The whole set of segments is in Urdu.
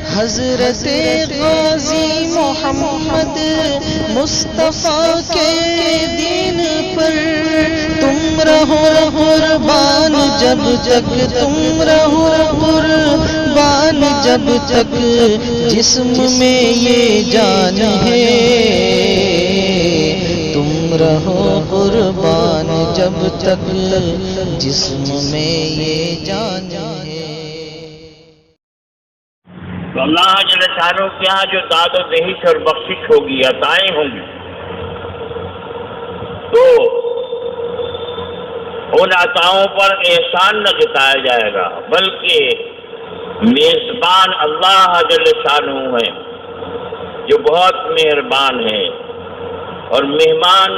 حضرت غازی محمد مصطفیٰ کے دین پر تم رہو قربان جب تک تم رہو قربان جب تک جسم میں یہ جان ہے تم رہو قربان جب تک جسم میں یہ جان ہے۔ تو اللہ جل شانہ کے یہاں جو داد و دہش اور بخشش ہوگی، عطائیں ہوں گی، تو ان عطاؤں پر احسان نہ جتایا جائے گا، بلکہ میزبان اللہ جل شانہ ہے جو بہت مہربان ہے اور مہمان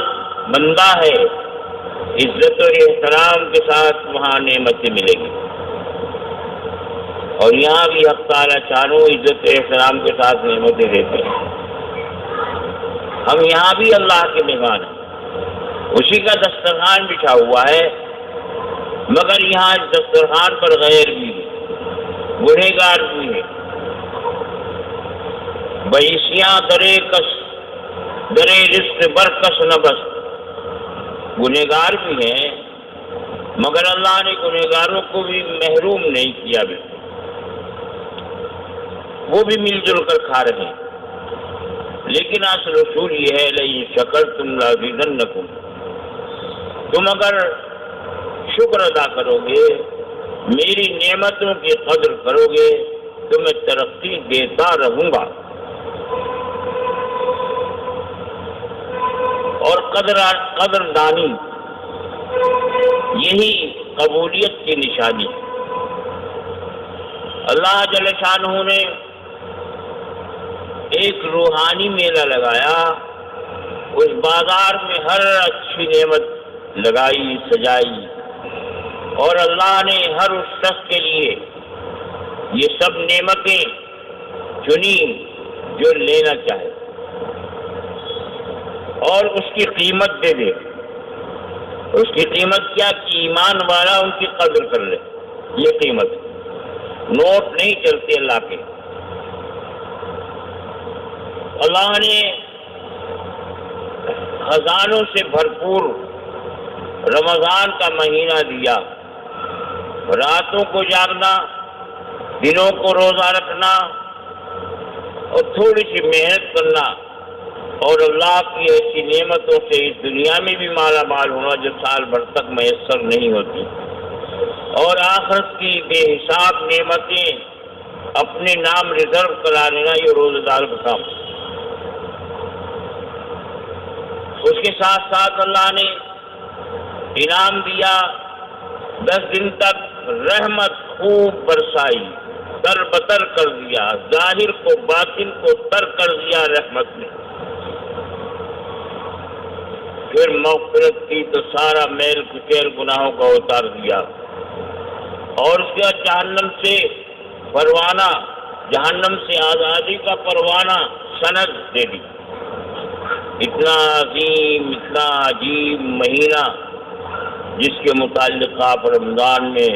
بندہ ہے، عزت و احترام کے ساتھ وہاں نعمتیں ملے گی۔ اور یہاں بھی حق تعالیٰ شانہ عزت و احترام کے ساتھ نعمتیں دیتے ہیں۔ ہم یہاں بھی اللہ کے مہمان ہیں، اسی کا دسترخوان بچھا ہوا ہے، مگر یہاں اس دسترخوان پر غیر بھی ہے، گنہگار بھی ہے، بیشیاں درے کش درے رزق برکش نہ بس، گنہگار بھی ہیں، مگر اللہ نے گنہگاروں کو بھی محروم نہیں کیا، بالکل وہ بھی مل جل کر کھا رہے ہیں۔ لیکن اصل اصول یہ ہے لئن شکرتم لازیدنکم، تم اگر شکر ادا کرو گے، میری نعمتوں کی قدر کرو گے تو میں ترقی دیتا رہوں گا۔ اور قدردانی یہی قبولیت کی نشانی ہے۔ اللہ جل شانہ نے ایک روحانی میلہ لگایا، اس بازار میں ہر اچھی نعمت لگائی سجائی، اور اللہ نے ہر اس شخص کے لیے یہ سب نعمتیں چنی جو لینا چاہے اور اس کی قیمت دے دے۔ اس کی قیمت کیا کہ ایمان والا ان کی قدر کر لے، یہ قیمت، نوٹ نہیں چلتے اللہ کے۔ اللہ نے خزانوں سے بھرپور رمضان کا مہینہ دیا، راتوں کو جاگنا، دنوں کو روزہ رکھنا اور تھوڑی سی محنت کرنا، اور اللہ کی ایسی نعمتوں سے اس دنیا میں بھی مالا مال ہونا جو سال بھر تک میسر نہیں ہوتی، اور آخرت کی بے حساب نعمتیں اپنے نام ریزرو کرا لینا، یہ روزہ دار کا کام۔ اس کے ساتھ ساتھ اللہ نے انعام دیا، 10 دن تک رحمت خوب برسائی، تر بتر کر دیا، ظاہر کو باطن کو تر کر دیا رحمت نے۔ پھر مغفرت کی تو سارا میل کچیل گناہوں کا اتار دیا، اور اس کے بعد جہنم سے پروانہ، جہنم سے آزادی کا پروانہ سند دے دی۔ اتنا عظیم، اتنا عجیب مہینہ جس کے متعلق آپ رمضان میں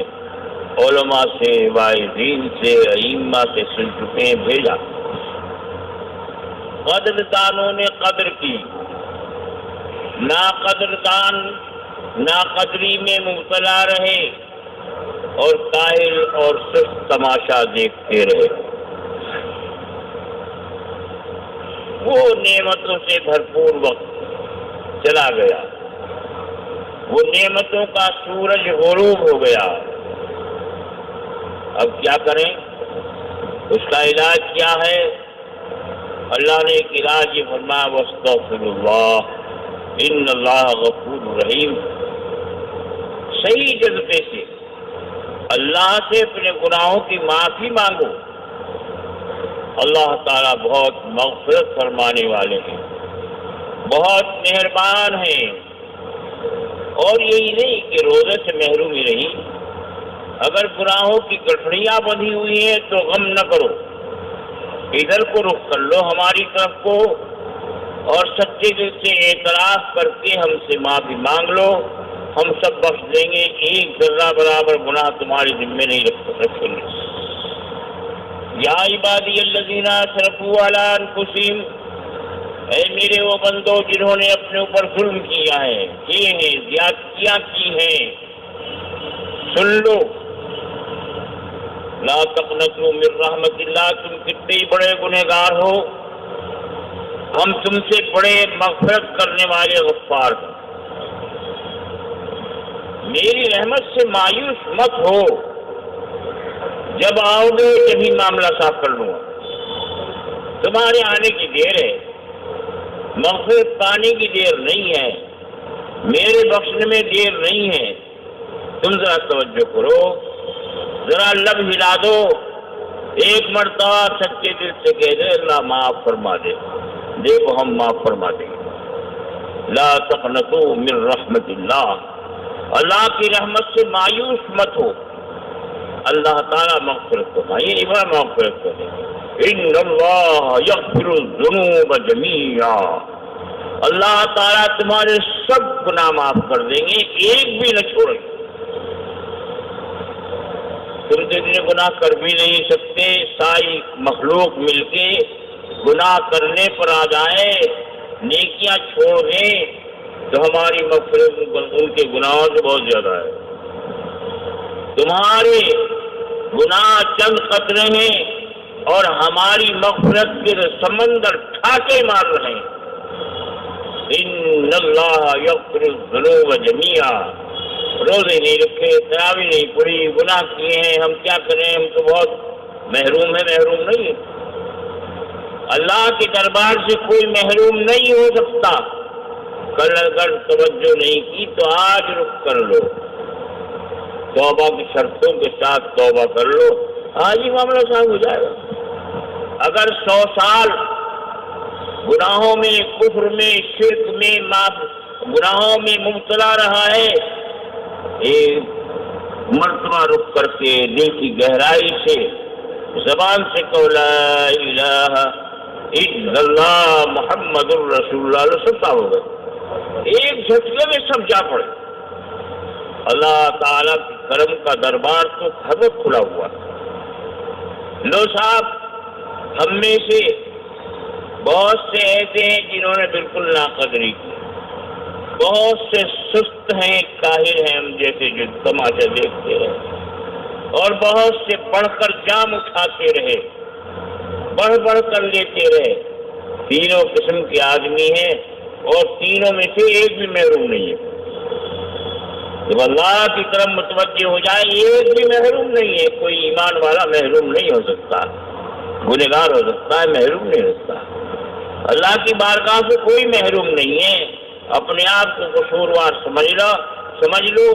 علماء سے، واعظین سے، ائمہ سے سن چکے ہیں، بھیجا۔ قدردانوں نے قدر کی، ناقدردان ناقدری میں مبتلا رہے اور کاہل اور سست تماشا دیکھتے رہے۔ وہ نعمتوں سے بھرپور وقت چلا گیا، وہ نعمتوں کا سورج غروب ہو گیا۔ اب کیا کریں؟ اس کا علاج کیا ہے؟ اللہ نے ایک علاج یہ فرمایا، واستغفر اللہ ان اللہ غفور رحیم۔ صحیح جذبے سے اللہ سے اپنے گناہوں کی معافی مانگو، اللہ تعالیٰ بہت مغفرت فرمانے والے ہیں، بہت مہربان ہیں۔ اور یہی نہیں کہ روزے سے محرومی رہی، اگر گناہوں کی گٹھڑیاں بندھی ہوئی ہیں تو غم نہ کرو، ادھر کو رخ کر لو ہماری طرف کو، اور سچے دل سے اعتراف کر کے ہم سے معافی مانگ لو، ہم سب بخش دیں گے، ایک ذرہ برابر گناہ تمہارے ذمے نہیں رکھیں گے۔ یا عبادی الذین اسرفوا علی انفسہم، اے میرے وہ بندوں جنہوں نے اپنے اوپر ظلم کیا ہے، کیے ہیں، زیادتیاں کی ہیں، سن لو، لا تقنطوا من رحمت اللہ، تم کتنے ہی بڑے گنہگار ہو، ہم تم سے بڑے مغفرت کرنے والے غفار ہیں، میری رحمت سے مایوس مت ہو، جب آؤ گے جبھی معاملہ صاف کر لوں گا، تمہارے آنے کی دیر ہے، مغفرت پانے کی دیر نہیں ہے، میرے بخشنے میں دیر نہیں ہے، تم ذرا توجہ کرو، ذرا لب ہلا دو، ایک مرتبہ سچے دل سے کہہ دے اللہ معاف فرما دے، دیکھو ہم معاف فرما دیں گے۔ لا تقنطوا من رحمت اللہ، اللہ کی رحمت سے مایوس مت ہو، اللہ تعالیٰ مغفرت کو یہ بڑا مغفرت کرے، ان اللہ یغفر الذنوب جميعا، اللہ تعالیٰ تمہارے سب گناہ معاف کر دیں گے، ایک بھی نہ چھوڑیں گے، تم تو اتنے گناہ کر بھی نہیں سکتے، ساری مخلوق مل کے گناہ کرنے پر آ جائے، نیکیاں چھوڑ دیں تو ہماری مغفرت ان کے گناہوں سے بہت زیادہ ہے، تمہارے گناہ چند قطرے ہیں اور ہماری مغفرت کے سمندر ٹھاکے مار رہے ہیں، ان اللہ یغفر الذنوب جميعا، روزے نہیں رکھے، تراویح نہیں پڑھی، گناہ کیے ہیں، ہم کیا کریں، ہم تو بہت محروم ہیں، محروم نہیں ہے، اللہ کے دربار سے کوئی محروم نہیں ہو سکتا، کل اگر توجہ نہیں کی تو آج رک کر لو، توبہ کی شرطوں کے ساتھ توبہ کر لو، آج ہی معاملہ صاف ہو جائے گا، اگر 100 سال گناہوں میں، کفر میں، شرک میں، گناہوں میں مبتلا رہا ہے، ایک مرتبہ رک کر کے دل کی گہرائی سے زبان سے کہو لا الہ الا اللہ محمد الرسول اللہ، سب صاف ہو گئے، ایک جھٹکے میں سب جا پڑے، اللہ تعالیٰ کے کرم کا دربار تو ہر وقت کھلا ہوا ہے۔ لو صاحب، ہم میں سے بہت سے ایسے ہیں جنہوں نے بالکل ناقدری کی، بہت سے سست ہیں، کاہل ہیں ہم جیسے جو تماشا دیکھتے ہیں، اور بہت سے بڑھ کر جام اٹھاتے رہے، بڑھ بڑھ کر لیتے رہے، تینوں قسم کے آدمی ہیں اور تینوں میں سے ایک بھی محروم نہیں ہے، جب اللہ کی طرف متوجہ ہو جائے ایک بھی محروم نہیں ہے، کوئی ایمان والا محروم نہیں ہو سکتا، گنہگار ہو سکتا ہے، محروم نہیں ہو سکتا، اللہ کی بارگاہ سے کوئی محروم نہیں ہے، اپنے آپ کو قصوروار سمجھ لو،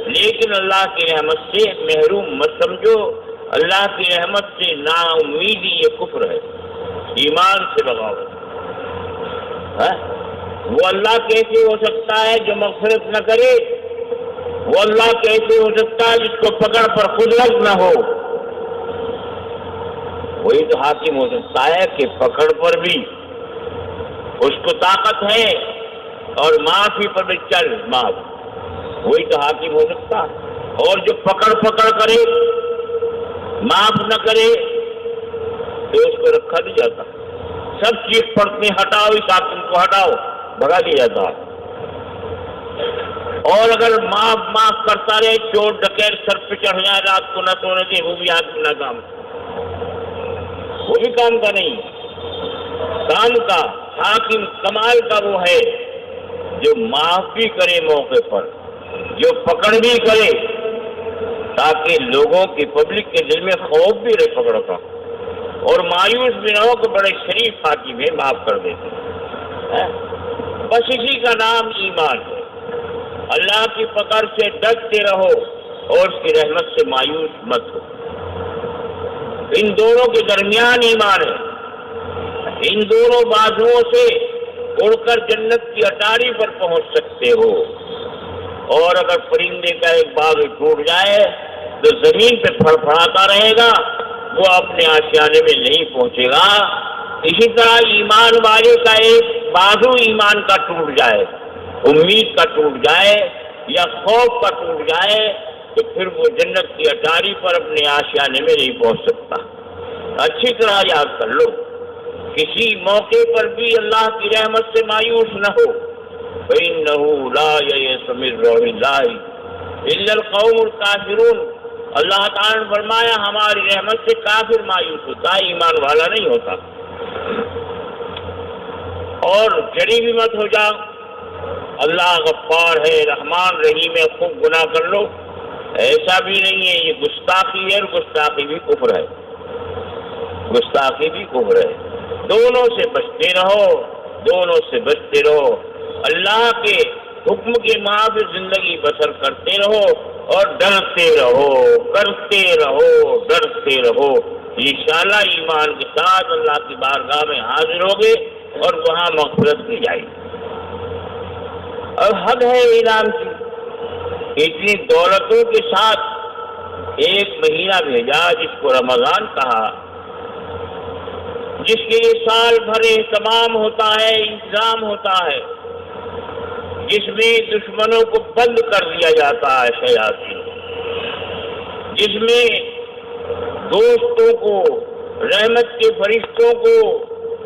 لیکن اللہ کی رحمت سے محروم مت سمجھو، اللہ کی رحمت سے نا امیدی یہ کفر ہے، ایمان سے بغاوت، وہ اللہ کیسے ہو سکتا ہے جو مغفرت نہ کرے، وہ اللہ کیسے ہو سکتا ہے جس کو پکڑ پر قدرت نہ ہو، وہی تو حاکم ہو سکتا ہے کہ پکڑ پر بھی اس کو طاقت ہے اور معافی پر بھی چل معاف، وہی تو حاکم ہو سکتا، اور جو پکڑ کرے معاف نہ کرے تو اس کو رکھا نہیں جاتا، سب چیز پڑتے ہٹاؤ، اس حاکم کو ہٹاؤ، بھگا دیا جاتا، اور اگر معاف کرتا رہے، چور ڈکیت سر پہ چڑھ جائے، رات کو نہ سونے دے، وہ بھی حاکم نہ کام، وہ بھی کام کا نہیں، کام کا حاکم کمال کا وہ ہے جو معاف بھی کرے موقع پر، جو پکڑ بھی کرے، تاکہ لوگوں کی پبلک کے دل میں خوف بھی رہے پکڑ کا، اور مایوس بھی نہ ہو کہ بڑے شریف حاکم ہے معاف کر دیتے، بس اسی کا نام ایمان ہے، اللہ کی پکڑ سے ڈرتے رہو اور اس کی رحمت سے مایوس مت ہو، ان دونوں کے درمیان ایمان ہے، ان دونوں بازوؤں سے اڑ کر جنت کی اٹاری پر پہنچ سکتے ہو، اور اگر پرندے کا ایک بازو ٹوٹ جائے تو زمین پہ پھڑپھڑاتا رہے گا، وہ اپنے آشیانے میں نہیں پہنچے گا، اسی طرح ایمان والے کا ایک بازو ایمان کا ٹوٹ جائے، امید کا ٹوٹ جائے یا خوف کا ٹوٹ جائے تو پھر وہ جنت کی اٹاری پر اپنے آشیانے میں نہیں پہنچ سکتا، اچھی طرح یاد کر لو، کسی موقع پر بھی اللہ کی رحمت سے مایوس نہ ہو۔ فَإِنَّهُ لَا يَيْأَسُ مِن رَّوْحِ اللَّهِ إِلَّا الْقَوْمُ الْكَافِرُونَ۔ اللہ تعالیٰ نے فرمایا ہماری رحمت سے کافر مایوس ہوتا ہے، ایمان والا نہیں ہوتا۔ اور جڑی بھی مت ہو جا، اللہ غفار ہے، رحمان رحیم ہے، خوب گناہ کر لو، ایسا بھی نہیں ہے، یہ گستاخی ہے، اور گستاخی بھی کفر ہے، گستاخی بھی کفر ہے۔ دونوں سے بچتے رہو، دونوں سے بچتے رہو، اللہ کے حکم کے مطابق زندگی بسر کرتے رہو اور ڈرتے رہو، کرتے رہو، ڈرتے رہو۔ انشاءاللہ ایمان کے ساتھ اللہ کی بارگاہ میں حاضر ہوگے اور وہاں مغفرت کی جائے گی۔ اور حد ہے انعام کی، اتنی دولتوں کے ساتھ ایک مہینہ بھیجا جس کو رمضان کہا، جس کے لیے سال بھر اہتمام ہوتا ہے، انتظام ہوتا ہے، جس میں دشمنوں کو بند کر دیا جاتا ہے شیاطین، جس میں دوستوں کو، رحمت کے فرشتوں کو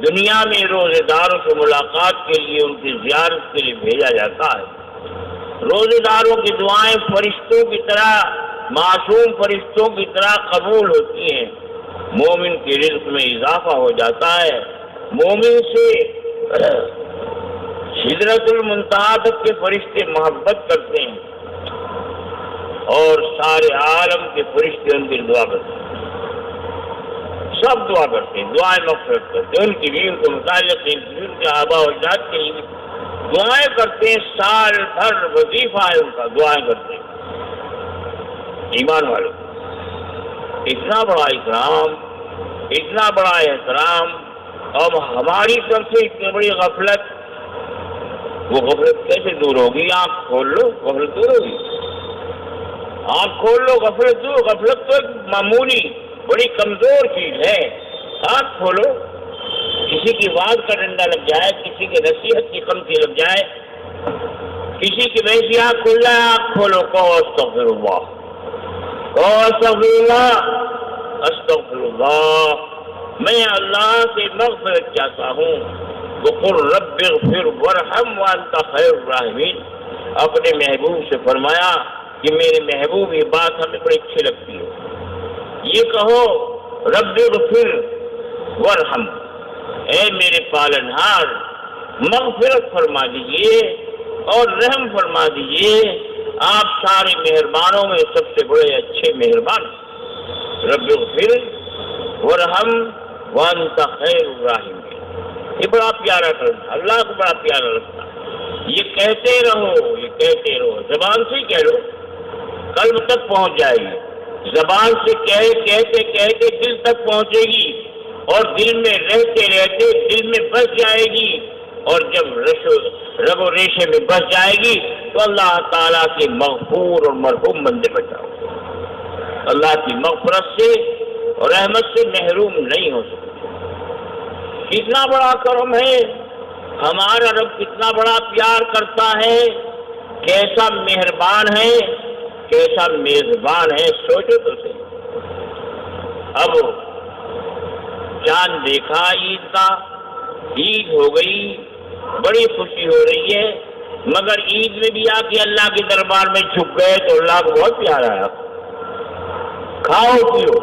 دنیا میں روزے داروں سے ملاقات کے لیے، ان کی زیارت کے لیے بھیجا جاتا ہے۔ روزے داروں کی دعائیں فرشتوں کی طرح، معصوم فرشتوں کی طرح قبول ہوتی ہیں، مومن کے رزق میں اضافہ ہو جاتا ہے، مومن سے سدرۃ المنتہا تک کے فرشتے محبت کرتے ہیں اور سارے عالم کے فرشتے ان کی دعا کرتے ہیں، سب دعا کرتے ہیں، دعائیں مغفرت کرتے ہیں، ان کی بھی، ان کو متعلق ان کے آباء و اجداد کے لیے دعائیں کرتے ہیں، سال بھر وظیفہ ہے ان کا، دعائیں کرتے ہیں ایمان والوں۔ اتنا بڑا اکرام، اتنا بڑا احترام، اور ہماری طرف سے اتنی بڑی غفلت، وہ غفلت کیسے دور ہوگی؟ آنکھ کھول لو، غفلت دور ہوگی، آنکھ کھول لو، غفلت دور۔ غفلت تو ایک معمولی بڑی کمزور چیز ہے، آنکھ کھولو، کسی کی بات کا ڈنڈا لگ جائے، کسی کی نصیحت کی کمتی لگ جائے، کسی کی ویسی آنکھ کھل جائے، آنکھ کھولو، کہو استغفر اللہ، کہو استغفر اللہ، استغفر اللہ، میں اللہ سے مغفرت چاہتا ہوں۔ وقل رب اغفر وارحم وانت خیر الراحمین، اپنے محبوب سے فرمایا کہ میرے محبوب یہ بات ہمیں بڑی اچھی لگتی ہے، یہ کہو رب اغفر وارحم، اے میرے پالنہار مغفرت فرما دیجئے اور رحم فرما دیجئے، آپ سارے مہربانوں میں سب سے بڑے اچھے مہربان۔ رب اغفر وارحم وانت خیر الراحمین، یہ بڑا پیارا کرنا، اللہ کو بڑا پیارا لگتا ہے۔ یہ کہتے رہو، یہ کہتے رہو، زبان سے ہی کہہ لو، قلب تک پہنچ جائے گی، زبان سے کہتے کہتے دل تک پہنچے گی، اور دل میں رہتے رہتے دل میں بس جائے گی، اور جب رگ و ریشے میں بس جائے گی تو اللہ تعالیٰ کے مغفور اور مرحوم بندے بچاؤ، اللہ کی مغفرت سے اور رحمت سے محروم نہیں ہو سکتے۔ کتنا بڑا کرم ہے ہمارا رب، کتنا بڑا پیار کرتا ہے، کیسا مہربان ہے، کیسا میزبان ہے، سوچو تو صحیح۔ اب چاند دیکھا عید کا، عید ہو گئی، بڑی خوشی ہو رہی ہے، مگر عید میں بھی آ کے اللہ کے دربار میں جھک گئے تو اللہ کو بہت پیار آیا۔ کھاؤ پیو،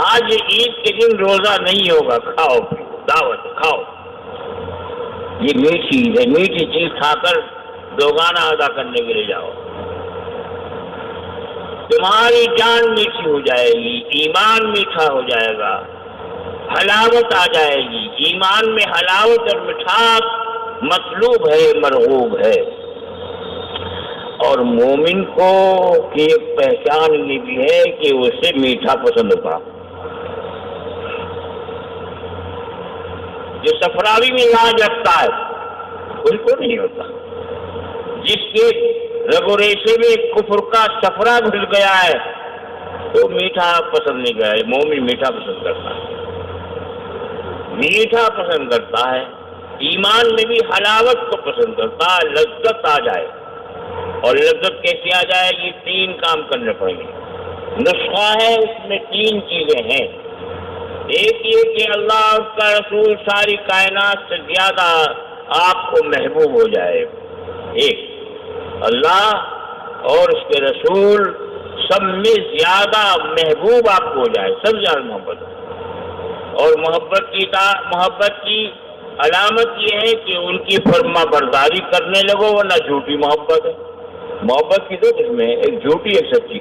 آج عید کے دن روزہ نہیں ہوگا، کھاؤ پیو، دعوت کھاؤ، یہ میٹھی ہے، میٹھی چیز کھا کر دوگانہ ادا کرنے کے لیے جاؤ، تمہاری جان میٹھی ہو جائے گی، ایمان میٹھا ہو جائے گا، حلاوت آ جائے گی، ایمان میں حلاوت اور مٹھاس مطلوب ہے، مرغوب ہے۔ اور مومن کو کی ایک پہچان یہ بھی ہے کہ اسے میٹھا پسند ہوگا، جو صفراوی مزاج رکھتا ہے اس کو نہیں ہوتا، جس کے رگ و ریشے میں کفر کا صفرا گھل گیا ہے تو میٹھا پسند نہیں کرے۔ مومن میٹھا پسند کرتا ہے، میٹھا پسند کرتا ہے، ایمان میں بھی حلاوت کو پسند کرتا ہے، لذت آ جائے، اور لذت کیسے آ جائے گی؟ 3 کام کرنے پڑیں گے، نسخہ ہے، اس میں 3 چیزیں ہیں۔ ایک یہ کہ اللہ اور اس کا رسول ساری کائنات سے زیادہ آپ کو محبوب ہو جائے. ایک اللہ اور اس کے رسول سب میں زیادہ محبوب آپ کو ہو جائے، سب سے زیادہ محبت. اور محبت کی علامت یہ ہے کہ ان کی فرما برداری کرنے لگو، ورنہ جھوٹی محبت ہے. محبت کی دو قسم ہے، ایک جھوٹی ایک سچی.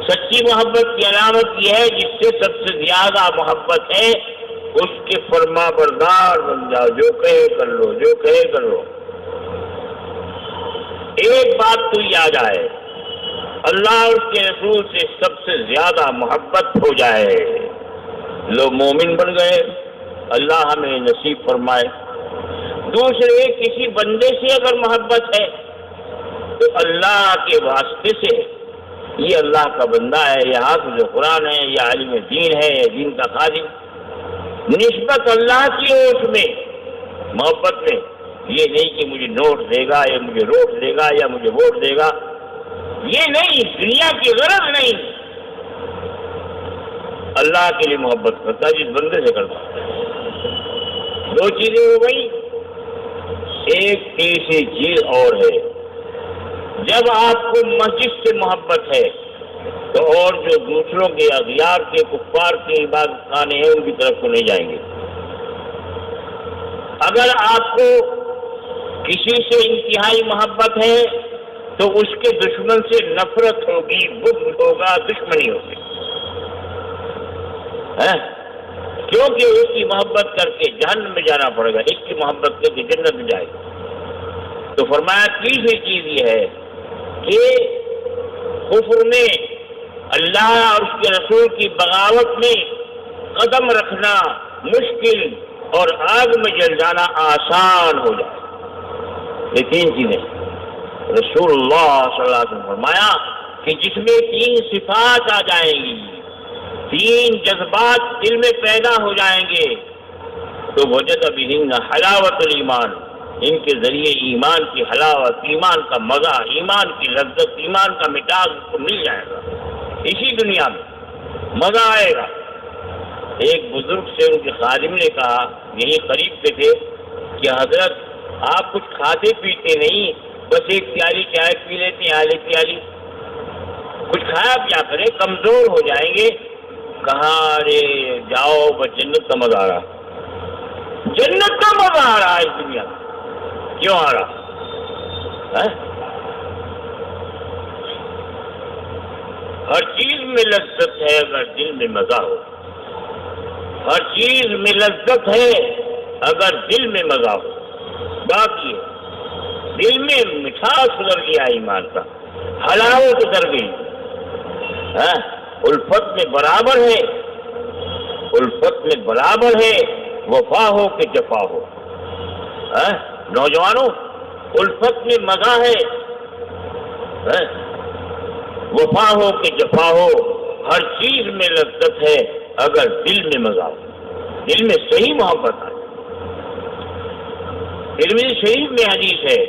سچی محبت کی علامت یہ ہے جس سے سب سے زیادہ محبت ہے اس کے فرما بردار بن جاؤ، جو کہے کر لو، جو کہے کر لو. ایک بات تو یاد آئے، اللہ اور اس کے رسول سے سب سے زیادہ محبت ہو جائے، لوگ مومن بن گئے. اللہ ہمیں نصیب فرمائے. دوسرے کسی بندے سے اگر محبت ہے تو اللہ کے واسطے سے، یہ اللہ کا بندہ ہے، یہ حافظ قرآن ہے، یہ عالم دین ہے، یہ دین کا خادم، نسبت اللہ کی اوٹ میں محبت میں. یہ نہیں کہ مجھے نوٹ دے گا یا مجھے روٹ دے گا یا مجھے ووٹ دے گا، یہ نہیں، دنیا کی غرض نہیں. اللہ کے لیے محبت کرتا جس بندے سے کرتا. دو چیزیں ہو گئی. ایک تیسری چیز اور ہے، جب آپ کو مسجد سے محبت ہے تو اور جو دوسروں کے اغیار کے کفار کے عبادت خانے ہیں ان کی طرف کو نہیں جائیں گے. اگر آپ کو کسی سے انتہائی محبت ہے تو اس کے دشمن سے نفرت ہوگی، بغض ہوگا، دشمنی ہوگی. کیونکہ اس کی محبت کر کے جہنم میں جانا پڑے گا، ایک کی محبت کر کے جنت میں جائے گا. تو فرمایا تیسری چیز یہ ہے کہ کفر میں، اللہ اور اس کے رسول کی بغاوت میں قدم رکھنا مشکل اور آگ میں جل جانا آسان ہو جائے. یہ تین چیزیں رسول اللہ صلی اللہ علیہ وسلم فرمایا کہ جس میں تین صفات آ جائیں گی، تین جذبات دل میں پیدا ہو جائیں گے تو وجد بہن حلاوت الایمان، ان کے ذریعے ایمان کی حلاوت، ایمان کا مزہ، ایمان کی لذت، ایمان کا مٹاس اس کو مل جائے گا. اسی دنیا میں مزہ آئے گا. ایک بزرگ سے ان کے خادم نے کہا، یہی قریب سے تھے، کہ حضرت آپ کچھ کھاتے پیتے نہیں، بس ایک پیالی چائے پی لیتے ہیں، آدھی پیالی، کچھ کھایا پیا کریں، کمزور ہو جائیں گے. کہا ارے جاؤ، بس جنت کا مزہ آ رہا، جنت کا مزہ آ رہا ہے اس دنیا میں. کیوں آ رہا؟ ہر چیز میں لذت ہے اگر دل میں مزہ ہو. ہر چیز میں لذت ہے اگر دل میں مزہ ہو. باقی دل میں مٹھاس اتر گیا ایمان کا، حلاوت اتر گئی. الفت میں برابر ہے، الفت میں برابر ہے وفا ہو کہ جفا ہو. نوجوانوں، الفت میں مزہ ہے، وفا ہو کہ جفا ہو. ہر چیز میں لذت ہے اگر دل میں مزہ ہو، دل میں صحیح محبت ہے. علم شریف میں حدیث ہے،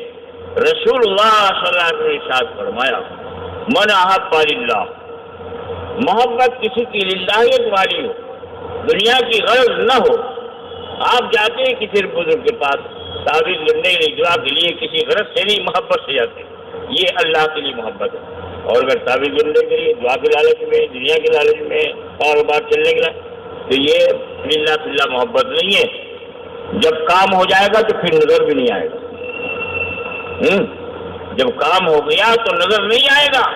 رسول اللہ صلی اللہ علیہ وسلم نے ارشاد فرمایا، من احب للہ، محبت کسی کی للہیت والی ہو، دنیا کی غرض نہ ہو. آپ جاتے ہیں کسی بزرگ کے پاس تعویذ لینے کے دعا کے لیے، کسی غرض سے نہیں، محبت سے جاتے ہیں، یہ اللہ کے لیے محبت ہے. اور اگر تعویذ لینے کے لیے دعا کے لالچ میں، دنیا کے لالچ میں، کاروبار چلنے کے لیے، تو یہ للہ فی اللہ محبت نہیں ہے. جب کام ہو جائے گا تو پھر نظر بھی نہیں آئے گا. جب کام ہو گیا تو نظر نہیں آئے گا.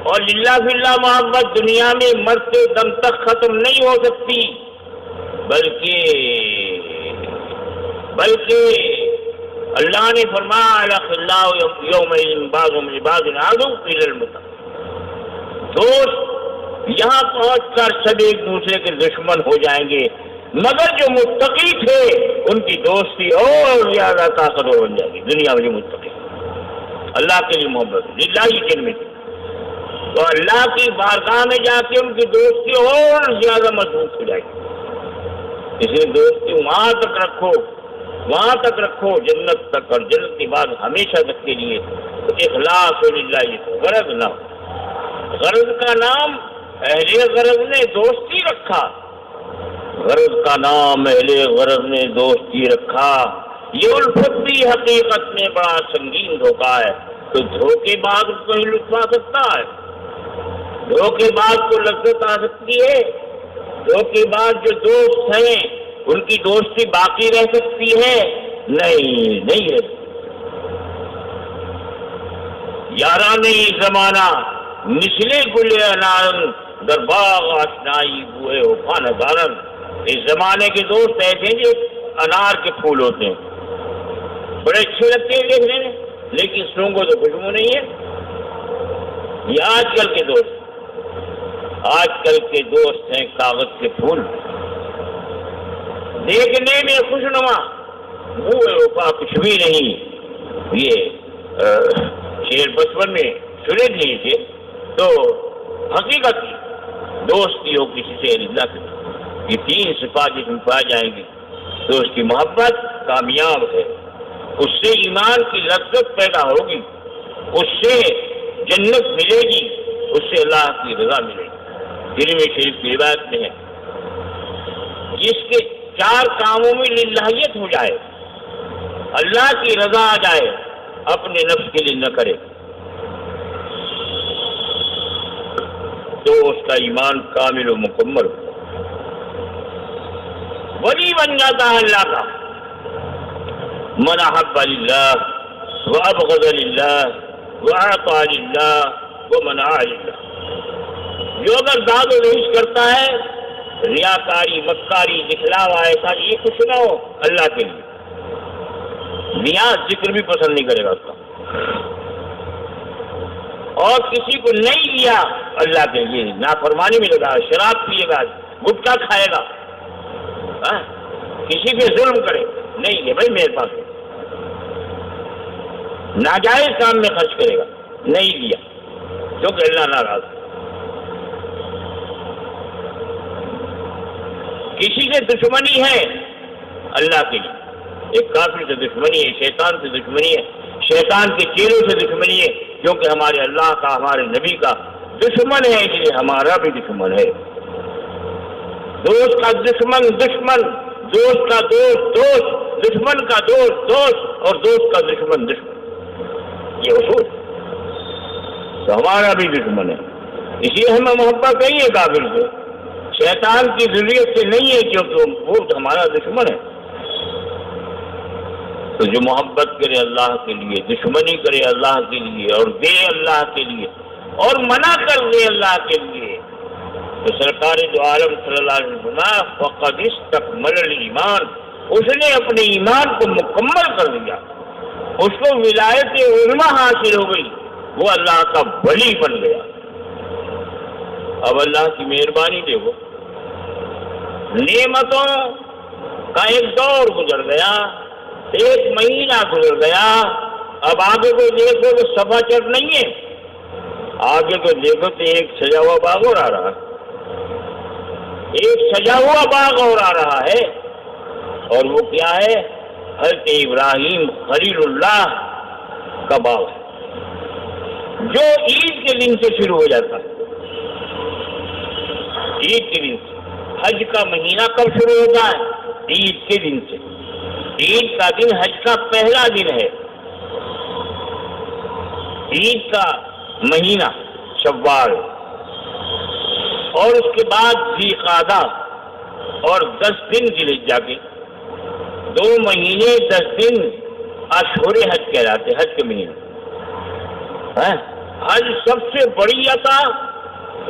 اور للہ فی اللہ محبت دنیا میں مرتے دم تک ختم نہیں ہو سکتی، بلکہ اللہ نے فرمایا یوم بعضهم لبعض عدو الا المتقین. دوست یہاں پہنچ کر سب ایک دوسرے کے دشمن ہو جائیں گے، مگر جو متقی تھے ان کی دوستی اور زیادہ طاقتور بن جائے گی. دنیا میں جو متقی اللہ کے لیے محبت للہ ہی کلمے تھی، تو اللہ کی بارگاہ میں جا کے ان کی دوستی اور زیادہ مضبوط ہو جائے گی. اس لیے دوستی وہاں تک رکھو، وہاں تک رکھو جنت تک، اور جنت کے بعد ہمیشہ تک کے لیے. تو اخلاص للہ، غرض نہ ہو. غرض کا نام اہل غرض نے دوستی رکھا، غرض کا نام اہل غرض نے دوستی رکھا، یہ الفت بھی حقیقت میں بڑا سنگین دھوکہ ہے۔ تو دھوکے باز کو ہی لطف آ سکتا ہے، دھوکے باز کو لذت آ سکتی ہے، دھوکے باز جو دوست ہیں ان کی دوستی باقی رہ سکتی ہے؟ نہیں ہے۔ یاران یہ زمانہ مثلے گل انارن در باغ آشنائی بوئے وفا نظارن، اس زمانے کے دوست ایسے ہیں جو انار کے پھول ہوتے ہیں، بڑے اچھے لگتے ہیں دیکھنے میں، لیکن سونگو تو خوشبو نہیں ہے۔ یہ آج کل کے دوست ہیں کاغذ کے پھول، دیکھنے میں خوشنما، بوئے وفا کچھ بھی نہیں۔ یہ شعر بچپن میں سنے لیے تھے، تو حقیقت دوستی ہو کسی سے اللہ کی، یہ تین صفات جس میں پائی جائیں گی تو اس کی محبت کامیاب ہے، اس سے ایمان کی لذت پیدا ہوگی، اس سے جنت ملے گی، اس سے اللہ کی رضا ملے گی۔ ترمذی شریف کی روایت میں ہے، جس کے 4 کاموں میں للہیت ہو جائے، اللہ کی رضا آ جائے، اپنے نفس کے لیے نہ کرے، تو اس کا ایمان کامل و مکمل، ولی بن جاتا ہے اللہ کا۔ من احب للہ وابغض للہ واعطى للہ ومنع للہ، جو اگر داد و دہش کرتا ہے، ریاکاری، مکاری، دکھلاوا، ایسا یہ کچھ نہ ہو اللہ کے لیے، نیاز ذکر بھی پسند نہیں کرے گا اس کا، اور کسی کو نہیں لیا اللہ کے لیے، نافرمانی میں لگا، شراب پیے گا، گٹکا کھائے گا، کسی پہ ظلم کرے، نہیں ہے بھائی میرے پاس، ناجائز کام میں خرچ کرے گا، نہیں لیا کیونکہ اللہ ناراض۔ کسی سے دشمنی ہے اللہ کے لیے، ایک کافر سے دشمنی ہے، شیطان سے دشمنی ہے، شیطان کے چیلوں سے دشمنی ہے، کیونکہ ہمارے اللہ کا، ہمارے نبی کا دشمن ہے، اس لیے ہمارا بھی دشمن ہے۔ دوست کا دشمن دشمن، دوست کا دوست دوست، دشمن کا دوست دوست، اور دوست کا دشمن دشمن، یہ اصول، تو ہمارا بھی دشمن ہے، اس لیے ہمیں محبت نہیں ہے کافر سے، شیطان کی ذریت سے نہیں ہے، کیونکہ وہ ہمارا دشمن ہے۔ تو جو محبت کرے اللہ کے لیے، دشمنی کرے اللہ کے لیے، اور دے اللہ کے لیے، اور منع کر دے اللہ کے لیے، تو سرکار دو عالم صلی اللہ علیہ وسلم فقد استکمل الایمان، اس نے اپنے ایمان کو مکمل کر دیا، اس کو ولایت عظمیٰ حاصل ہو گئی، وہ اللہ کا ولی بن گیا۔ اب اللہ کی مہربانی دیکھو، نعمتوں کا ایک دور گزر گیا، ایک مہینہ گزر گیا، اب آگے کو دیکھو تو صفا چٹ نہیں ہے، آگے کو دیکھو تو ایک سجا ہوا باغ اور آ رہا ہے، ایک سجا ہوا باغ اور آ رہا ہے، اور وہ کیا ہے؟ حضرت ابراہیم خلیل اللہ کا باغ ہے، جو عید کے دن سے شروع ہو جاتا ہے، عید کے دن سے۔ حج کا مہینہ کب شروع ہوتا ہے؟ عید کے دن سے، عید کا دن حج کا پہلا دن ہے، عید کا مہینہ شوال، اور اس کے بعد ذی قعدہ، اور 10 دن ذوالحجہ کے، 2 مہینے 10 دن اشہر حج کہلاتے، حج کے مہینے۔ حج سب سے بڑی عطا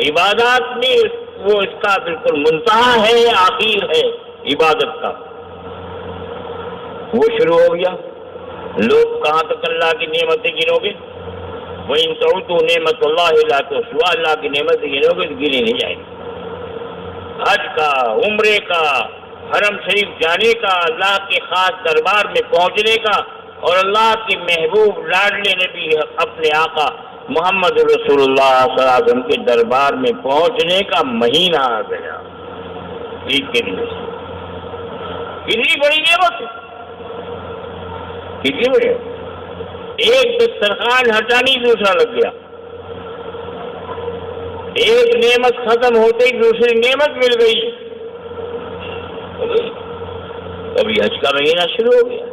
عبادات میں، وہ اس کا بالکل منتہا ہے، آخر ہے عبادت کا، وہ شروع ہو گیا۔ لوگ کہاں تک اللہ کی نعمتیں گنو گے؟ وَإِن تَعُدُّوا نِعْمَتَ اللَّهِ لَا تُحْصُوهَا، اللہ کی نعمتیں گنو گے تو گنی نہیں جائیں گی۔ حج کا، عمرے کا، حرم شریف جانے کا، اللہ کے خاص دربار میں پہنچنے کا، اور اللہ کے محبوب لاڈلے نبی اپنے آقا محمد رسول اللہ صلی اللہ علیہ وسلم کے دربار میں پہنچنے کا مہینہ آ گیا، عید کے دن سے۔ کتنی بڑی نعمت ہے، کتنی بڑی، ایک دسترخوان ہٹانی دوسرا لگ گیا، ایک نعمت ختم ہوتے ہی دوسری نعمت مل گئی. ابھی حج کا مہینہ شروع ہو گیا.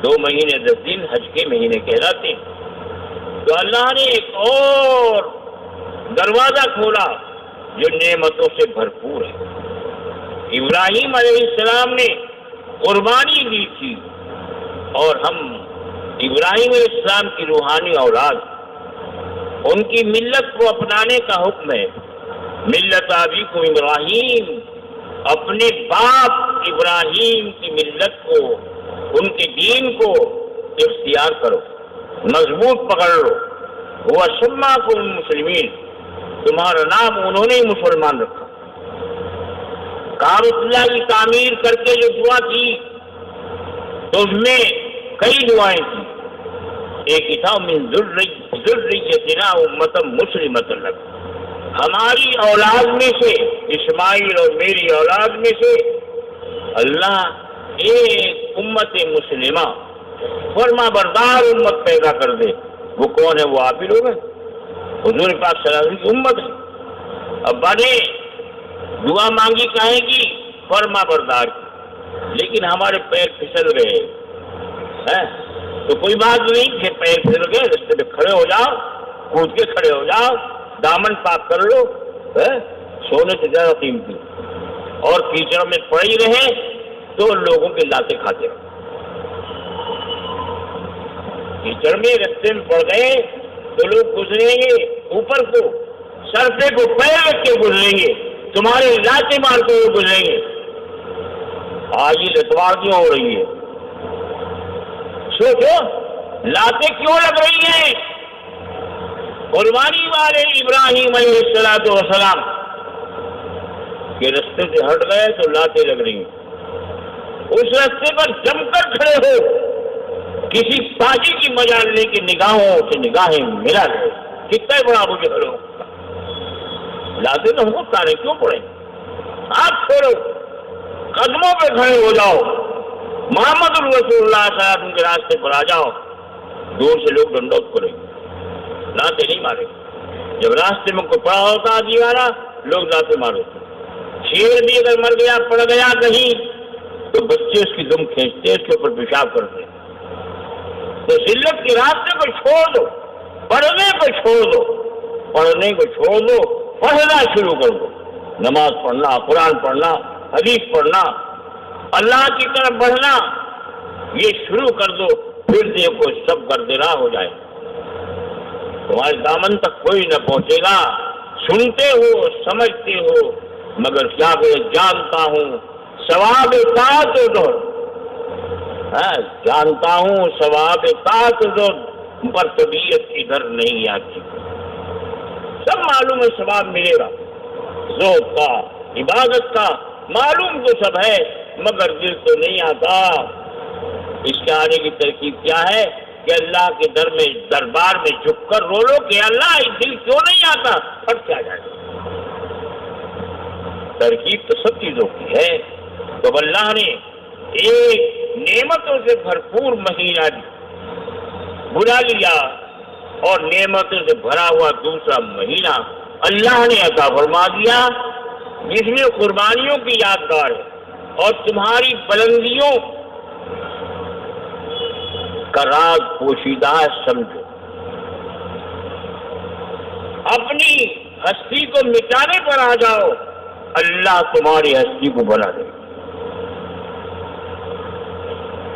2 مہینے 10 دن حج کے مہینے کہلاتے ہیں. تو اللہ نے ایک اور دروازہ کھولا جو نعمتوں سے بھرپور ہے. ابراہیم علیہ السلام نے قربانی دی تھی اور ہم ابراہیم علیہ السلام کی روحانی اولاد، ان کی ملت کو اپنانے کا حکم ہے. ملت ابیکم ابراہیم، اپنے باپ ابراہیم کی ملت کو، ان کے دین کو اختیار کرو، مضبوط پکڑ لو. وہ سماکم المسلمین، تمہارا نام انہوں نے مسلمان رکھا. کعبۃ اللہ کی تعمیر کر کے جو دعا کی تو اس میں کئی دعائیں تھیں. ایک ہی تھا من ذریتنا امۃ مسلمۃ لک، ہماری اولاد میں سے، اسماعیل اور میری اولاد میں سے اللہ ایک امت مسلمہ فرما بردار امت پیدا کر دے. وہ کون ہے؟ وہ آپ ہی لوگ ہیں، حضور پاک صلی اللہ علیہ وسلم کی امت ہے. ابا نے دعا مانگی کہے گی فرما بردار کی، لیکن ہمارے پیر پھسل گئے تو کوئی بات نہیں کہ پیر پھسل گئے، رستے پہ کھڑے ہو جاؤ، کود کے کھڑے ہو جاؤ، دامن پاک کر لو، سونے سے زیادہ قیمتی. اور کیچڑ میں پڑے رہے تو لوگوں کے لاتے کھاتے رہے. کیچڑ میں رستے میں پڑ گئے تو لوگ گزریں گے اوپر کو، سر پہ کو پیر رکھ کے گزریں گے، تمہارے لاتے مارتے ہوئے گزریں گے. آج یہ لتوار کیوں ہو رہی ہے؟ سوچو لاتے کیوں لگ رہی ہیں؟ قربانی والے ابراہیم علیہ السلام کے رستے سے ہٹ گئے تو لاتے لگ رہی ہیں. اس رستے پر جم کر کھڑے ہو، کسی پاجی کی مجال لے کے نگاہوں سے نگاہیں ملا لے. کتنا بڑا مجھے ہو لاتے تو ہم کو تانے کیوں پڑے؟ آپ چھوڑو، قدموں پہ کھڑے ہو جاؤ، محمد الرسول اللہ صلی اللہ علیہ وسلم کے راستے پر آ جاؤ. دور سے لوگ ڈنڈوت کریں گے، لاتے نہیں مارے. جب راستے میں کوئی پڑا ہوتا دیوارا، لوگ لاتے مارو. شیر بھی اگر مر گیا پڑ گیا کہیں تو بچے اس کی دم کھینچتے، اس کے اوپر پیشاب کرتے. تو ذلت کے راستے کو چھوڑ دو، پڑھنے کو چھوڑ دو، پڑھنے کو چھوڑ دو، پڑھنا شروع کر دو. نماز پڑھنا، قرآن پڑھنا، حدیث پڑھنا، اللہ کی طرف بڑھنا، یہ شروع کر دو. پھر دیکھو سب گردراہ ہو جائے، تمہارے دامن تک کوئی نہ پہنچے گا. سنتے ہو، سمجھتے ہو، مگر کیا کہ جانتا ہوں ثواب طاعت دو، جانتا ہوں ثواب طاعت دو پر طبیعت ادھر نہیں آتی. سب معلوم ہے ثواب ملے گا، ذوق کا، عبادت کا معلوم تو سب ہے، مگر دل تو نہیں آتا. اس کے آنے کی ترکیب کیا ہے کہ اللہ کے دربار میں جھک کر رو لو کہ اللہ دل کیوں نہیں آتا، پھٹ کیا جائے. ترکیب تو سب چیزوں کی ہے. تو اللہ نے ایک نعمتوں سے بھرپور مہینہ بلا لیا اور نعمتوں سے بھرا ہوا دوسرا مہینہ اللہ نے عطا فرما دیا، جس میں قربانیوں کی یادگار ہے اور تمہاری بلندیوں کا راز پوشیدہ سمجھو. اپنی ہستی کو مٹانے پر آ جاؤ، اللہ تمہاری ہستی کو بنا دے.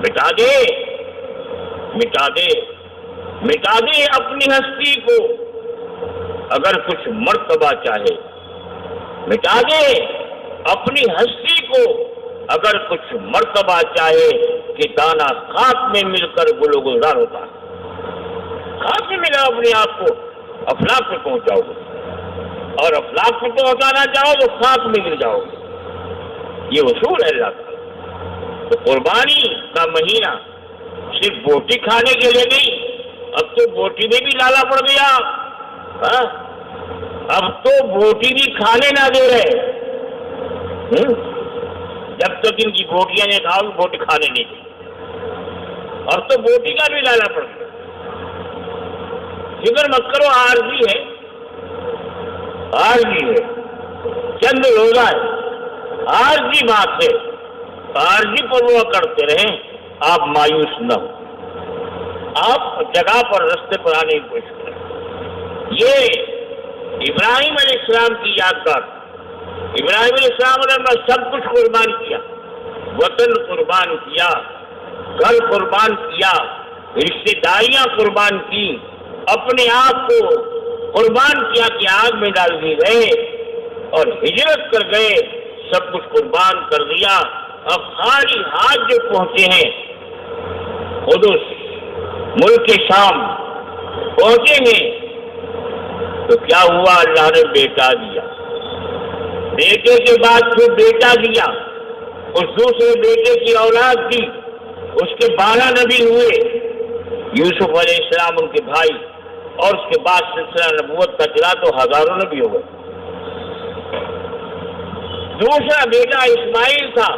مٹا دے، مٹا دے، مٹا دے اپنی ہستی کو. اگر کچھ مرتبہ چاہے مٹا دے اپنی ہستی کو. اگر کچھ مرتبہ چاہے کہ دانا خاک میں مل کر گلو گلزار ہوتا ہے. خاک میں ملا اپنے آپ کو افلاک پہ پہنچاؤ گے، اور افلاک پہ پہنچانا چاہو تو خاک میں گر جاؤ گے. یہ اصول ہے اللہ کا. تو قربانی کا مہینہ صرف بوٹی کھانے کے لیے نہیں، اب تو بوٹی میں بھی لالا پڑ گیا. اب تو بوٹی بھی کھانے نہ دے رہے. جب تک ان کی بوٹیاں نہیں کھاؤ بوٹی کھانے نہیں دی. اب تو بوٹی کا بھی لانا پڑ گیا. فکر مت کرو، عارضی ہے. عارضی ہے، چند روزہ ہے، عارضی بات ہے، عارضی پر وہ کرتے رہیں، آپ مایوس نہ ہو، آپ جگہ پر رستے پر آنے کی کوشش کریں۔ یہ ابراہیم علیہ السلام کی یادگار، ابراہیم علیہ السلام نے سب کچھ قربان کیا، وطن قربان کیا، گھر قربان کیا، رشتے داریاں قربان کی، اپنے آپ کو قربان کیا کہ آگ میں ڈال دیے گئے اور ہجرت کر گئے، سب کچھ قربان کر دیا۔ اب خالی ہاتھ جو پہنچے ہیں قدس ملک شام پہنچیں گے تو کیا ہوا؟ اللہ نے بیٹا دیا، بیٹے کے بعد پھر بیٹا دیا، اس دوسرے بیٹے کی اولاد دی، اس کے 12 نبی ہوئے، یوسف علیہ السلام ان کے بھائی، اور اس کے بعد سلسلہ نبوت کا چلا تو ہزاروں نبی ہو گئے۔ دوسرا بیٹا اسماعیل تھا،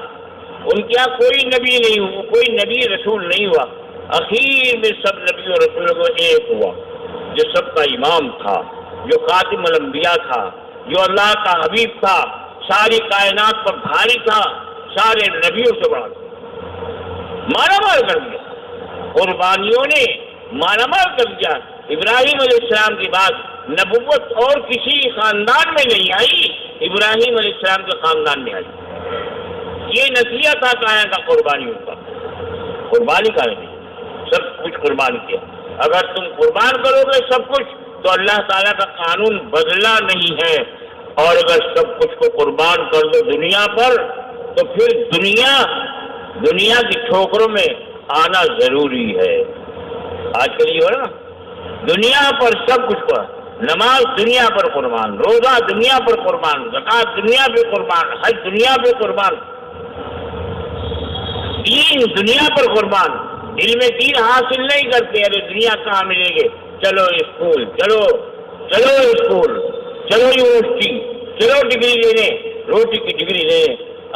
ان کے یہاں کوئی نبی نہیں ہوا، کوئی نبی رسول نہیں ہوا، اخیر میں سب نبی اور رسولوں کو ایک ہوا جو سب کا امام تھا، جو خاتم الانبیاء تھا، جو اللہ کا حبیب تھا، ساری کائنات پر بھاری تھا، سارے نبیوں سے بڑا تھا، مارا مار کر دیا، قربانیوں نے مارا مار کر دیا۔ ابراہیم علیہ السلام کی بات نبوت اور کسی خاندان میں نہیں آئی، ابراہیم علیہ السلام کے خاندان میں آئی۔ یہ نتیجہ تھا کائنات کا قربانیوں کا، قربانی کا نہیں، سب کچھ قربان کیا۔ اگر تم قربان کرو گے سب کچھ تو اللہ تعالیٰ کا قانون بدلا نہیں ہے، اور اگر سب کچھ کو قربان کر دو دنیا پر تو پھر دنیا کی ٹھوکروں میں آنا ضروری ہے۔ آج کل یہ ہو رہا نا، دنیا پر سب کچھ پر، نماز دنیا پر قربان، روزہ دنیا پر قربان، زکات دنیا پہ قربان، حج دنیا پہ قربان، دین دنیا پر قربان، علم دین حاصل نہیں کرتے، ارے دنیا کہاں ملے گے، چلو اسکول، چلو اسکول، چلو یونیورسٹی، چلو ڈگری لینے، روٹی کی ڈگری لینے۔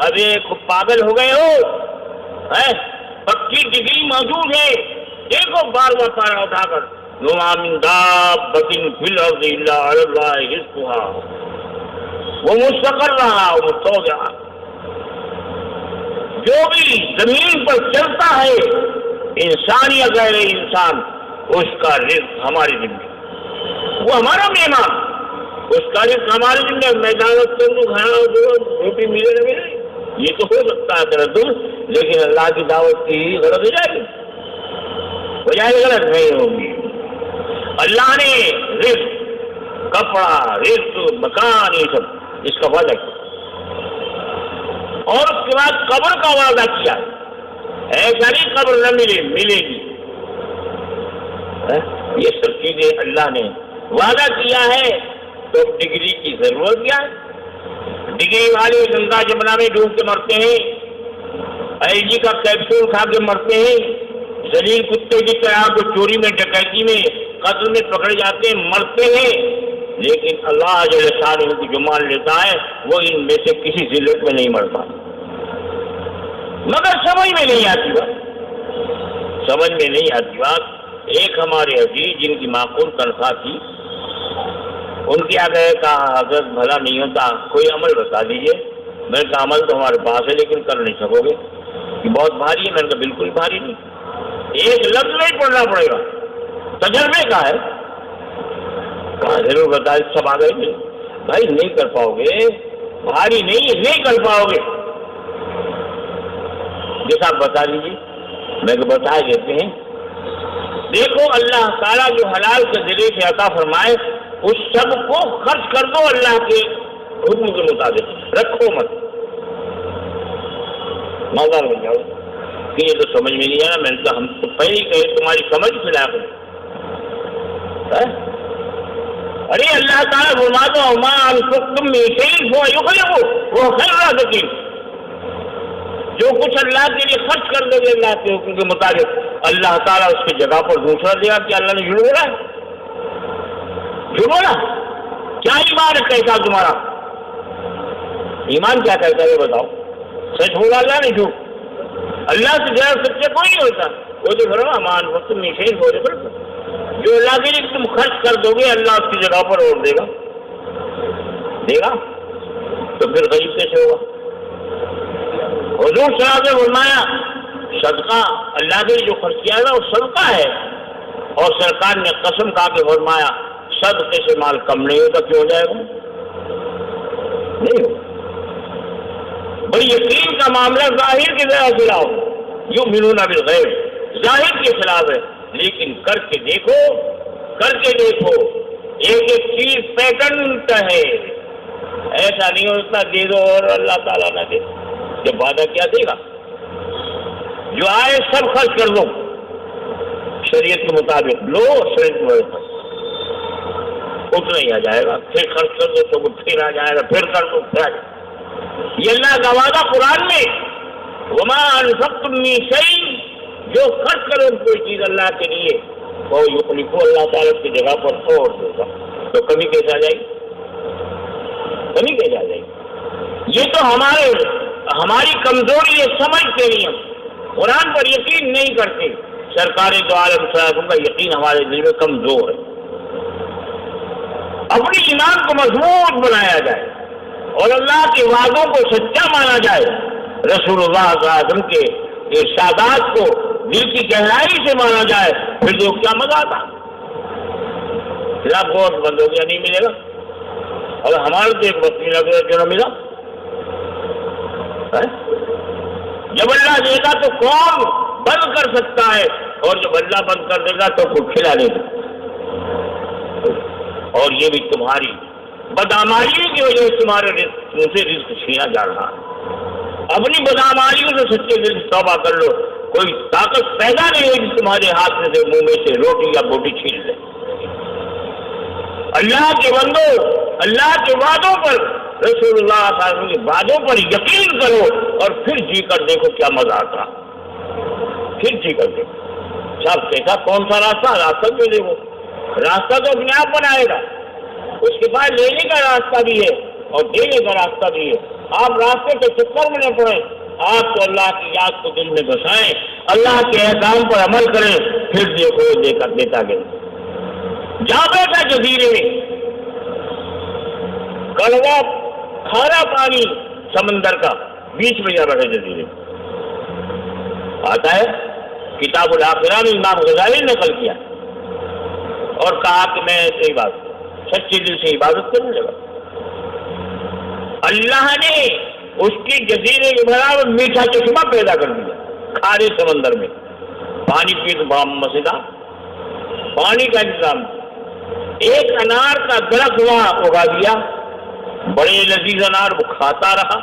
ارے پاگل ہو گئے ہو، پکی ڈگری موجود ہے، دیکھو بار بار پارا اٹھا کر، وَمَا مِن دَابَّةٍ فِي الْأَرْضِ إِلَّا عَلَى اللَّهِ رِزْقُهَا وَمُسْتَقَرُّهَا وَمُسْتَوْدَعُهَا۔ جو بھی زمین پر چلتا ہے انسان یا غیر انسان، اس کا رزق ہماری زندگی، وہ ہمارا مہمان، اس کا رزق ہماری زندگی۔ میدان روٹی ملے نہ ملے یہ تو ہو سکتا ہے تردد، لیکن اللہ کی دعوت کی غلط ہو جائے گی، غلط نہیں ہوگی۔ اللہ نے رزق، کپڑا، رزق، مکان، یہ سب اس کا وعدہ کیا، اور اس کے بعد قبر کا وعدہ کیا، ایسا نہیں قبر نہ ملے گی، یہ سب چیزیں اللہ نے وعدہ کیا ہے۔ تو ڈگری کی ضرورت کیا ہے؟ ڈگری والے گنگا جمنا میں ڈوب کے مرتے ہیں، ایل جی کا کیپسول کھا کے مرتے ہیں، ذلیل کتے کی طرح کو چوری میں، ڈکیتی میں، قتل میں پکڑے جاتے ہیں، مرتے ہیں، لیکن اللہ جل شانہ کو جو مان لیتا ہے وہ ان میں سے کسی ذلت میں نہیں مرتا۔ مگر سمجھ میں نہیں آتی بات، ایک ہمارے عزیز جن کی معقول تنخواہ تھی، ان کے آگے کہا حضرت بھلا نہیں ہوتا کوئی عمل بتا دیجئے۔ میں نے کہا عمل تو ہمارے پاس ہے لیکن کر نہیں سکو گے، یہ بہت بھاری ہے۔ میں نے کہا بالکل بھاری نہیں، ایک لفظ نہیں پڑھنا پڑے گا، تجربے کا ہے۔ کہا ضرور بتا، سب آ گئے، بھائی نہیں کر پاؤ گے، بھاری نہیں کر پاؤ گے، جیسا آپ بتا دیجیے۔ میں تو بتا دیتے ہیں، دیکھو اللہ تعالیٰ جو حلال کے ذریعے سے عطا فرمائے اس سب کو خرچ کر دو اللہ کے حکم کے مطابق، رکھو مت، مالدار بن جاؤ۔ کہ یہ تو سمجھ میں نہیں آیا، میں نے کہا ہم تو پہلے ہی کہے تمہاری سمجھ خلاف ہے۔ ارے اللہ تعالیٰ فرما دو ما انفقتم من شیء فهو یخلفہ وهو خیر الرازقین، جو کچھ اللہ کے لیے خرچ کر دو گے اللہ کے حکم کے مطابق، اللہ تعالیٰ اس کی جگہ پر دوسرا دے گا۔ کہ اللہ نے جھوٹ بولا ہے؟ جھوٹ بولا؟ کیا ایمان ہے کیسا تمہارا؟ ایمان کیا کہتا ہے یہ بتاؤ؟ سچ بولا اللہ نے جھوٹ؟ اللہ سے زیادہ سچے کوئی نہیں ہوتا۔ وہ تو فرما ما انفقتم من شیء فهو یخلفہ، جو اللہ کے لیے تم خرچ کر دو گے اللہ اس کی جگہ پر اور دے گا۔ دے گا تو پھر غریب کیسے ہوگا؟ حضور صلی اللہ علیہ وسلم نے فرمایا صدقہ اللہ کے لیے جو خرچ کیا نا وہ صدقہ ہے، اور سرکار نے قسم کھا کے فرمایا صدقے سے مال کم نہیں ہوتا، کیوں ہو جائے گا؟ نہیں ہو۔ بھائی یقین کا معاملہ ظاہر کی طرح چلاؤ، یؤمنون بالغیب ظاہر کے خلاف ہے، لیکن کر کے دیکھو، کر کے دیکھو، ایک ایک چیز پیٹنٹ ہے، ایسا نہیں ہو اتنا دے دو اور اللہ تعالیٰ نہ دے، جب وعدہ کیا دے گا؟ جو آئے سب خرچ کر دو شریعت کے مطابق، لو شریعت کے مطابق، اتنا ہی آ جائے گا، پھر خرچ کر دو تو پھر آ جائے گا، پھر کر دو پھر آ جائے گا۔ یہ اللہ کا وعدہ قرآن میں، وما انفقتم من شیء، جو خرچ کرو کوئی چیز اللہ کے لیے وہ یخلفہ، اللہ تعالیٰ کی جگہ پر چھوڑ دے گا، تو کمی کیسے آ جائے گی؟ کمی کیسے آ جائے گی؟ یہ تو ہماری کمزوری ہے، سمجھتے نہیں ہم، قرآن پر یقین نہیں کرتے۔ سرکار دو عالم صلی اللہ علیہ وسلم کا یقین ہمارے دل میں کمزور ہے۔ اپنی ایمان کو مضبوط بنایا جائے اور اللہ کے وعدوں کو سچا مانا جائے، رسول اللہ صلی اللہ علیہ وسلم کے ارشادات کو دل کی گہرائی سے مانا جائے، پھر جو کیا مزہ آتا؟ خلاف گوشت بند ہو گیا، نہیں ملے گا، اور ہمارے تو ایک وقت ملا کیوں نہ ملا؟ جب اللہ دے گا تو کون بند کر سکتا ہے، اور جب اللہ بند کر دے گا تو خود کھلا لے گا۔ اور یہ بھی تمہاری بدعمالیوں کی وجہ سے تمہارے منہ سے رزق چھینا جا رہا ہے۔ اپنی بدعمالیوں سے سچے دل سے توبہ کر لو، کوئی طاقت پیدا نہیں ہوگی تمہارے ہاتھ میں سے منہ میں سے روٹی یا بوٹی چھین لے۔ اللہ کے بندو، اللہ کے وعدوں پر، رسول اللہ صلی اللہ علیہ وسلم کے وعدوں پر یقین کرو، اور پھر جی کر دیکھو کیا مزہ آتا، پھر جی کر دیکھو صاحب کیسا کون سا راستہ بھی دیکھو، راستہ تو اپنے آپ بنائے گا، اس کے بعد لینے کا راستہ بھی ہے اور دینے کا راستہ بھی ہے۔ آپ راستے کے چکر میں نہ پڑیں، آپ تو اللہ کی یاد کو دل میں بسائیں، اللہ کے احکام پر عمل کریں، پھر دیکھو دیتا گیا۔ جا بیٹھا جزیرے میں، کڑوا کھارا پانی سمندر کا، بیچ میں جا بیٹھا جزیرے میں۔ آتا ہے کتاب الآخرہ میں امام غزالی نے نقل کیا اور کہا کہ میں صحیح بات سچے دل سے عبادت کرنے لگا، اللہ نے اس کی جزیرے کے برابر میٹھا چشمہ پیدا کر دیا کھارے سمندر میں، پانی پی تو بہت مزیدار پانی کا انتظام، ایک انار کا درخت وہاں اگا دیا، بڑے لذیذ انار وہ کھاتا رہا،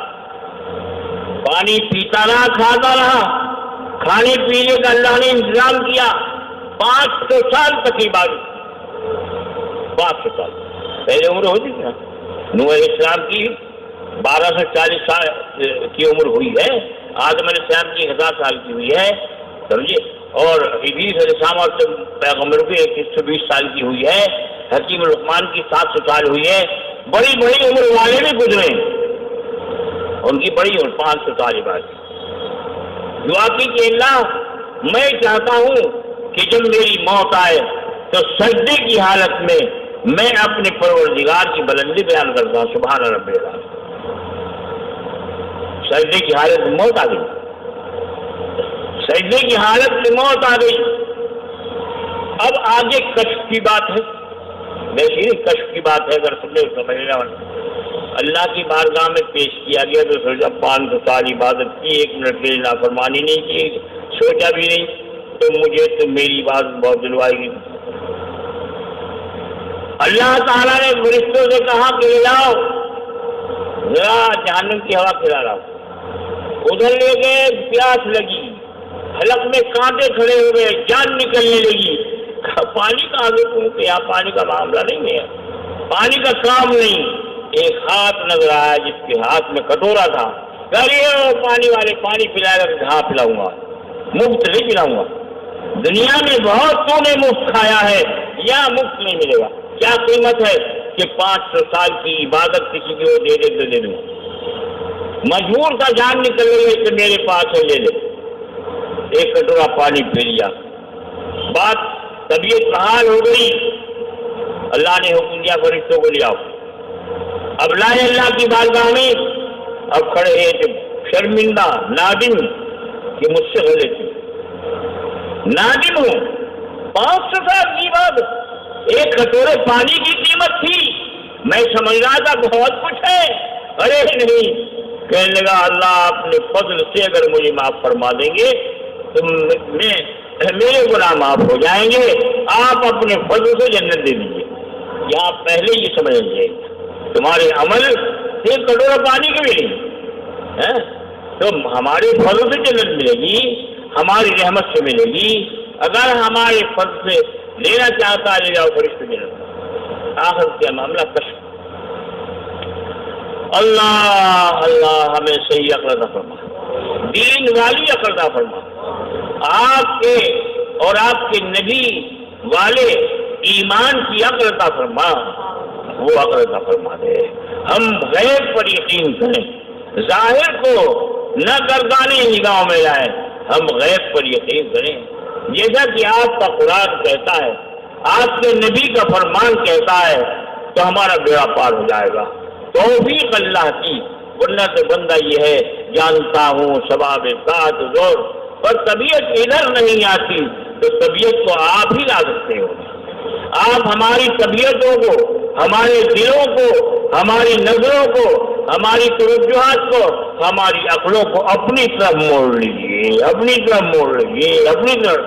پانی پیتا رہا، کھاتا رہا، کھانے پینے کا اللہ نے انتظام کیا، 500 سال تک عبادت، 500 سال پہلے عمر ہوتی تھی نا، نوح علیہ السلام کی 12 سے 40 سال کی عمر ہوئی ہے، آدم علیہ السلام کی 1000 سال کی ہوئی ہے، سمجھے، اور ادریس علیہ السلام اور پیغمبر کی 120 سال کی ہوئی ہے، حکیم لقمان کی 700 سال ہوئی ہے، بڑی بڑی عمر والے بھی گزرے ہیں، ان کی بڑی عمر 500 سال بعد دعا کی کہ اللہ میں چاہتا ہوں کہ جب میری موت آئے تو سجدے کی حالت میں میں اپنے پروردگار کی بلندی بیان کرتا ہوں، سبحان رب العال۔ سجدے کی حالت میں موت آ گئی، سجدے کی حالت میں موت آ گئی۔ اب آگے کشف کی بات ہے، ویسے ہی کشف کی بات ہے، اگر سمجھنا اللہ کی بارگاہ میں پیش کیا گیا تو سوچا 500 سال عبادت کی، 1 منٹ کے لیے نافرمانی نہیں کی، سوچا بھی نہیں تو مجھے تو میری بات بہت دلوائے گی۔ اللہ تعالیٰ نے فرشتوں سے کہا کہ لے جاؤ ذرا جہنم کی ہوا کھلا رہا ہوں، ادھر لے گئے، پیاس لگی، حلق میں کانٹے کھڑے ہوئے، جان نکلنے لگی، پانی کا آگے تم کہ یہاں پانی کا معاملہ نہیں ہے، پانی کا کام نہیں۔ ایک ہاتھ نظر آیا جس کے ہاتھ میں کٹورا تھا، پانی والے پانی پلائے گا، ہاں پلاؤں گا، مفت نہیں پلاؤں گا، دنیا میں بہت تو نے مفت کھایا ہے، یہاں مفت نہیں ملے گا، کیا قیمت ہے کہ 500 سال کی عبادت کسی کی وہ دے دے دوں، مجبور تھا جان نکل گئی کہ میرے پاس ہے لے لے، ایک کٹورا پانی پی لیا، بات طبیعت بحال ہو گئی، اللہ نے حکم دیا فرشتوں کو لے آؤ، اب لائے اللہ کی بارگاہ میں، اب کھڑے ہیں جب شرمندہ نادم کہ مجھ سے غلطی، نادم ہوں۔ 500 سال کی بعد ایک کٹورے پانی کی قیمت تھی، میں سمجھ رہا تھا بہت کچھ ہے، ارے نہیں، کہنے لگا اللہ اپنے فضل سے اگر مجھے معاف فرما دیں گے تو میرے گناہ معاف ہو جائیں گے، آپ اپنے فضل سے جنت دے دیجیے۔ یہاں پہلے یہ سمجھ لیجیے تمہارے عمل ایک کٹورا پانی کے بھی نہیں، تو ہمارے فضل سے جنت ملے گی، ہماری رحمت سے ملے گی، اگر ہمارے فضل سے لینا چاہتا ہے لے جاؤ فرشتے جنت۔ آخر کیا معاملہ کشف۔ اللہ اللہ ہمیں صحیح عقل عطا فرما، دین والی عقل عطا فرما، آپ کے اور آپ کے نبی والے ایمان کی عقل عطا فرما، وہ عقل عطا فرما دے۔ ہم غیب پر یقین کریں، ظاہر کو نہ گردانے نگاہوں میں لائیں، ہم غیب پر یقین کریں، جیسا کہ آپ کا قرآن کہتا ہے، آپ کے نبی کا فرمان کہتا ہے، تو ہمارا بیڑا پار ہو جائے گا۔ توفیق اللہ کی، ورنہ تو بندہ یہ ہے جانتا ہوں ثواب ساتھ زور، پر طبیعت ادھر نہیں آتی تو طبیعت کو آپ ہی لا سکتے ہو۔ آپ ہماری طبیعتوں کو، ہمارے دلوں کو، ہماری نظروں کو، ہماری توجہات کو، ہماری عقلوں کو اپنی طرف موڑ لیجیے، اپنی طرف موڑ لیجیے، اپنی طرف۔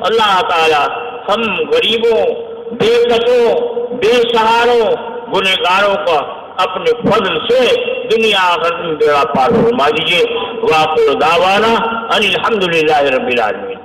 اللہ تعالی ہم غریبوں، بے کسوں، بے سہاروں، گنہگاروں کا اپنے فضل سے دنیا آخرت میں بیڑا پار فرما دیجیے۔ وآخر دعوانا ان الحمدللہ رب العالمین۔